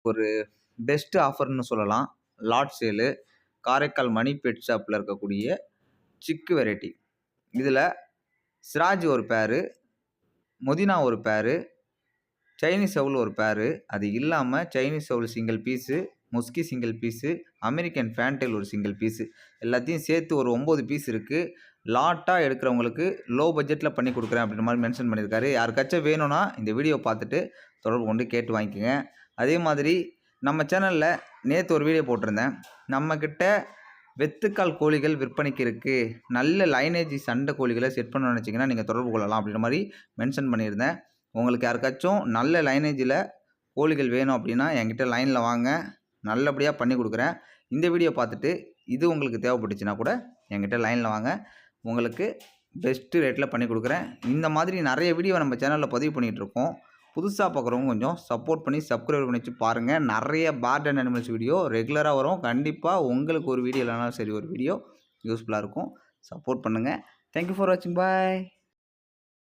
ஒரு பெஸ்ட் ஆஃபர்னு சொல்லலாம். லாட் சேலு காரைக்கால் மணி பெட் ஷாப்பில் இருக்கக்கூடிய சிக்கு வெரைட்டி. இதில் சிராஜ் ஒரு பேரு, மொதினா ஒரு பேரு, சைனீஸ் செவுல் ஒரு பேரு, அது இல்லாமல் சைனீஸ் செவுல் சிங்கிள் பீஸு, முஸ்கி சிங்கிள் பீஸு, அமெரிக்கன் ஃபேன்டெயில் ஒரு சிங்கிள் பீஸு, எல்லாத்தையும் சேர்த்து ஒரு 9 பீஸ் இருக்குது. லாட்டாக எடுக்கிறவங்களுக்கு லோ பட்ஜெட்டில் பண்ணி கொடுக்குறேன் அப்படின்ற மாதிரி மென்ஷன் பண்ணியிருக்காரு. யாருக்காச்சும் வேணும்னா இந்த வீடியோ பார்த்துட்டு தொடர்பு கொண்டு கேட்டு வாங்கிக்கோங்க. அதே மாதிரி நம்ம சேனலில் நேற்று ஒரு வீடியோ போட்டிருந்தேன். நம்மக்கிட்ட வெத்துக்கால் கோழிகள் விற்பனைக்கு இருக்குது, நல்ல லைனேஜ் சண்டை கோழிகளை செட் பண்ணணும்னு நினச்சிங்கன்னா நீங்கள் தொடர்பு கொள்ளலாம் அப்படின்ற மாதிரி மென்ஷன் பண்ணியிருந்தேன். உங்களுக்கு யாருக்காச்சும் நல்ல லைனேஜில் கோழிகள் வேணும் அப்படின்னா என்கிட்ட லைனில் வாங்க, நல்லபடியாக பண்ணி கொடுக்குறேன். இந்த வீடியோ பார்த்துட்டு இது உங்களுக்கு தேவைப்பட்டுச்சுன்னா கூட என்கிட்ட லைனில் வாங்க, உங்களுக்கு பெஸ்ட்டு ரேட்டில் பண்ணி கொடுக்குறேன். இந்த மாதிரி நிறைய வீடியோ நம்ம சேனலில் பதிவு பண்ணிகிட்ருக்கோம். புதுசாக பார்க்குறவங்க கொஞ்சம் சப்போர்ட் பண்ணி சப்ஸ்கிரைப் பண்ணி வச்சு பாருங்கள். நிறைய பேர்ட் அண்ட் அனிமல்ஸ் வீடியோ ரெகுலராக வரும். கண்டிப்பாக உங்களுக்கு ஒரு வீடியோ இல்லைனாலும் சரி ஒரு வீடியோ யூஸ்ஃபுல்லாக இருக்கும். சப்போர்ட் பண்ணுங்கள். தேங்க்யூ ஃபார் வாட்சிங். பாய்.